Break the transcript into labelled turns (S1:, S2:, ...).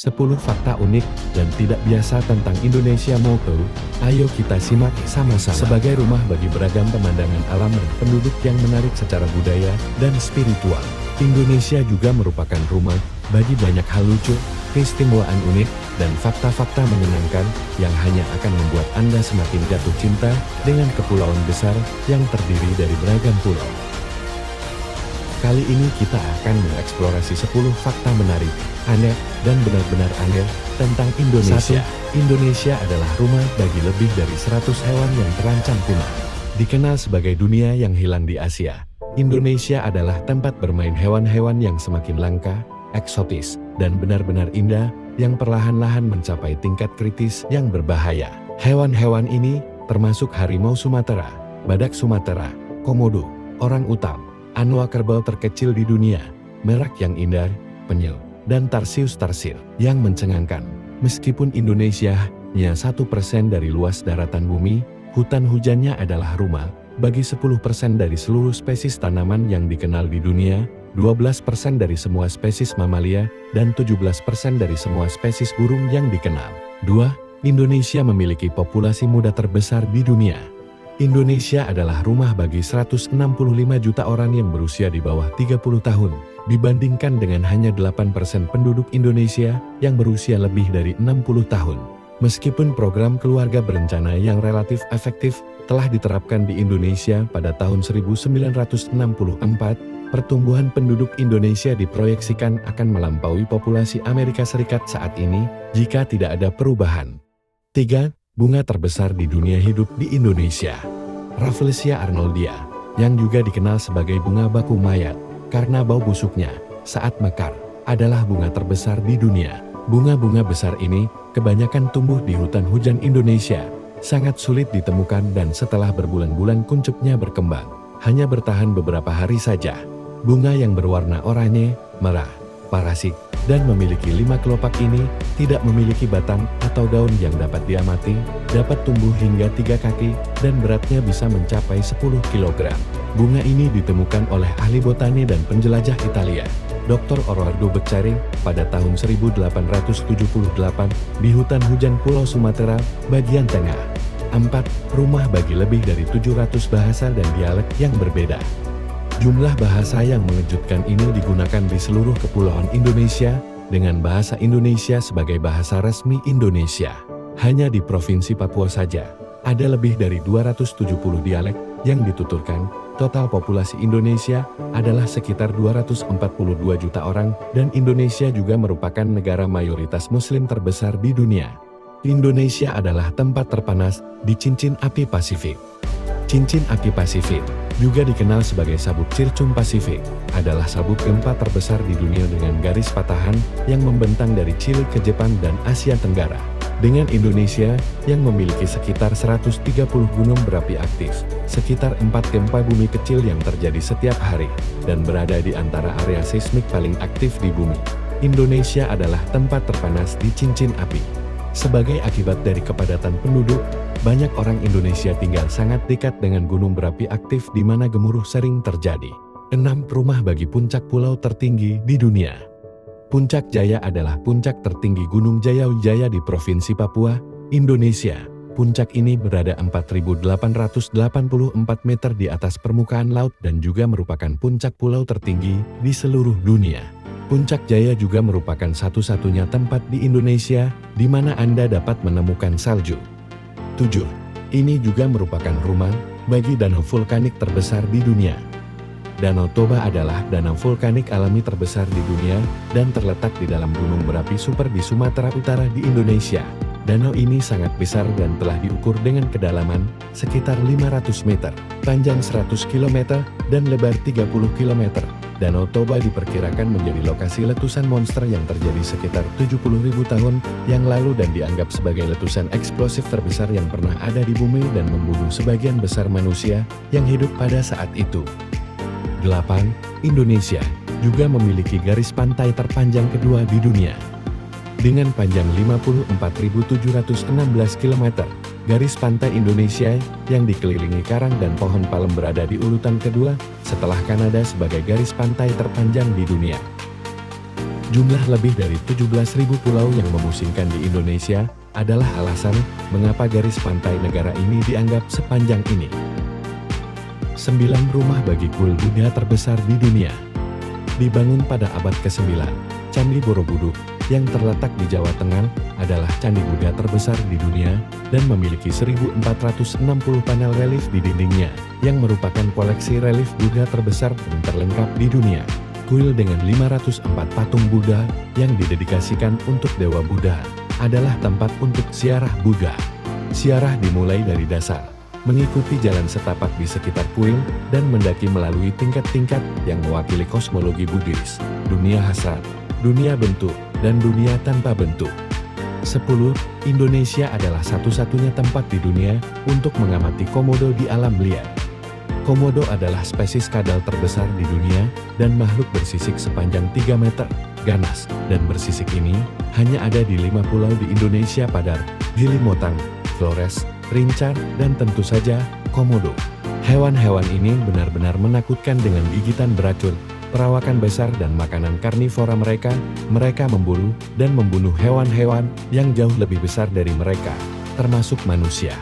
S1: 10 fakta unik dan tidak biasa tentang Indonesia mau tahu? Ayo kita simak sama-sama. Sebagai rumah bagi beragam pemandangan alam dan penduduk yang menarik secara budaya dan spiritual, Indonesia juga merupakan rumah bagi banyak hal lucu, keistimewaan unik, dan fakta-fakta menyenangkan yang hanya akan membuat Anda semakin jatuh cinta dengan kepulauan besar yang terdiri dari beragam pulau. Kali ini kita akan mengeksplorasi 10 fakta menarik, aneh, dan benar-benar aneh tentang Indonesia. 1. Indonesia adalah rumah bagi lebih dari 100 hewan yang terancam punah. Dikenal sebagai dunia yang hilang di Asia, Indonesia adalah tempat bermain hewan-hewan yang semakin langka, eksotis, dan benar-benar indah, yang perlahan-lahan mencapai tingkat kritis yang berbahaya. Hewan-hewan ini termasuk harimau Sumatera, badak Sumatera, komodo, orang utam, anoa kerbau terkecil di dunia, merak yang indah, penyu, dan tarsius-tarsir yang mencengangkan. Meskipun Indonesia hanya 1% dari luas daratan bumi, hutan hujannya adalah rumah bagi 10% dari seluruh spesies tanaman yang dikenal di dunia, 12% dari semua spesies mamalia, dan 17% dari semua spesies burung yang dikenal. 2. Indonesia memiliki populasi muda terbesar di dunia. Indonesia adalah rumah bagi 165 juta orang yang berusia di bawah 30 tahun, dibandingkan dengan hanya 8% penduduk Indonesia yang berusia lebih dari 60 tahun. Meskipun program keluarga berencana yang relatif efektif telah diterapkan di Indonesia pada tahun 1964, pertumbuhan penduduk Indonesia diproyeksikan akan melampaui populasi Amerika Serikat saat ini jika tidak ada perubahan. 3. Bunga terbesar di dunia hidup di Indonesia. Rafflesia arnoldia, yang juga dikenal sebagai bunga baku mayat, karena bau busuknya saat mekar, adalah bunga terbesar di dunia. Bunga-bunga besar ini kebanyakan tumbuh di hutan hujan Indonesia, sangat sulit ditemukan dan setelah berbulan-bulan kuncupnya berkembang, hanya bertahan beberapa hari saja. Bunga yang berwarna oranye, merah, parasik, dan memiliki 5 kelopak ini tidak memiliki batang atau daun yang dapat diamati, dapat tumbuh hingga 3 kaki, dan beratnya bisa mencapai 10 kg. Bunga ini ditemukan oleh ahli botani dan penjelajah Italia, Dr. Orlando Beccari, pada tahun 1878 di hutan hujan Pulau Sumatera, bagian tengah. 4. Rumah bagi lebih dari 700 bahasa dan dialek yang berbeda. Jumlah bahasa yang mengejutkan ini digunakan di seluruh kepulauan Indonesia, dengan bahasa Indonesia sebagai bahasa resmi Indonesia. Hanya di Provinsi Papua saja, ada lebih dari 270 dialek yang dituturkan. Total populasi Indonesia adalah sekitar 242 juta orang, dan Indonesia juga merupakan negara mayoritas Muslim terbesar di dunia. Indonesia adalah tempat terpanas di cincin api Pasifik. Cincin api Pasifik, juga dikenal sebagai sabuk Circum Pasifik, adalah sabuk gempa terbesar di dunia dengan garis patahan yang membentang dari Chili ke Jepang dan Asia Tenggara. Dengan Indonesia yang memiliki sekitar 130 gunung berapi aktif, sekitar 4 gempa bumi kecil yang terjadi setiap hari, dan berada di antara area seismik paling aktif di bumi, Indonesia adalah tempat terpanas di cincin api. Sebagai akibat dari kepadatan penduduk, banyak orang Indonesia tinggal sangat dekat dengan gunung berapi aktif di mana gemuruh sering terjadi. 6. Rumah bagi puncak pulau tertinggi di dunia. Puncak Jaya adalah puncak tertinggi Gunung Jaya-Wijaya di Provinsi Papua, Indonesia. Puncak ini berada 4.884 meter di atas permukaan laut dan juga merupakan puncak pulau tertinggi di seluruh dunia. Puncak Jaya juga merupakan satu-satunya tempat di Indonesia di mana Anda dapat menemukan salju. 7. Ini juga merupakan rumah bagi danau vulkanik terbesar di dunia. Danau Toba adalah danau vulkanik alami terbesar di dunia dan terletak di dalam gunung berapi super di Sumatera Utara di Indonesia. Danau ini sangat besar dan telah diukur dengan kedalaman sekitar 500 meter, panjang 100 km, dan lebar 30 km. Danau Toba diperkirakan menjadi lokasi letusan monster yang terjadi sekitar 70.000 tahun yang lalu dan dianggap sebagai letusan eksplosif terbesar yang pernah ada di bumi dan membunuh sebagian besar manusia yang hidup pada saat itu. 8. Indonesia juga memiliki garis pantai terpanjang kedua di dunia. Dengan panjang 54.716 km, garis pantai Indonesia yang dikelilingi karang dan pohon palem berada di urutan kedua setelah Kanada sebagai garis pantai terpanjang di dunia. Jumlah lebih dari 17.000 pulau yang memusingkan di Indonesia adalah alasan mengapa garis pantai negara ini dianggap sepanjang ini. 9 rumah bagi kuil Buddha terbesar di dunia. Dibangun pada abad ke-9, Candi Borobudur yang terletak di Jawa Tengah adalah candi Buddha terbesar di dunia dan memiliki 1.460 panel relief di dindingnya, yang merupakan koleksi relief Buddha terbesar dan terlengkap di dunia. Kuil dengan 504 patung Buddha yang didedikasikan untuk Dewa Buddha adalah tempat untuk ziarah Buddha. Ziarah dimulai dari dasar, mengikuti jalan setapak di sekitar kuil dan mendaki melalui tingkat-tingkat yang mewakili kosmologi Buddhis, dunia hasrat, dunia bentuk, dan dunia tanpa bentuk. 10. Indonesia adalah satu-satunya tempat di dunia untuk mengamati komodo di alam liar. Komodo adalah spesies kadal terbesar di dunia dan makhluk bersisik sepanjang 3 meter, ganas, dan bersisik ini hanya ada di 5 pulau di Indonesia Padar, Gili Motang, Flores, Rincar, dan tentu saja, Komodo. Hewan-hewan ini benar-benar menakutkan dengan gigitan beracun, perawakan besar dan makanan karnivora mereka. Mereka memburu dan membunuh hewan-hewan yang jauh lebih besar dari mereka, termasuk manusia.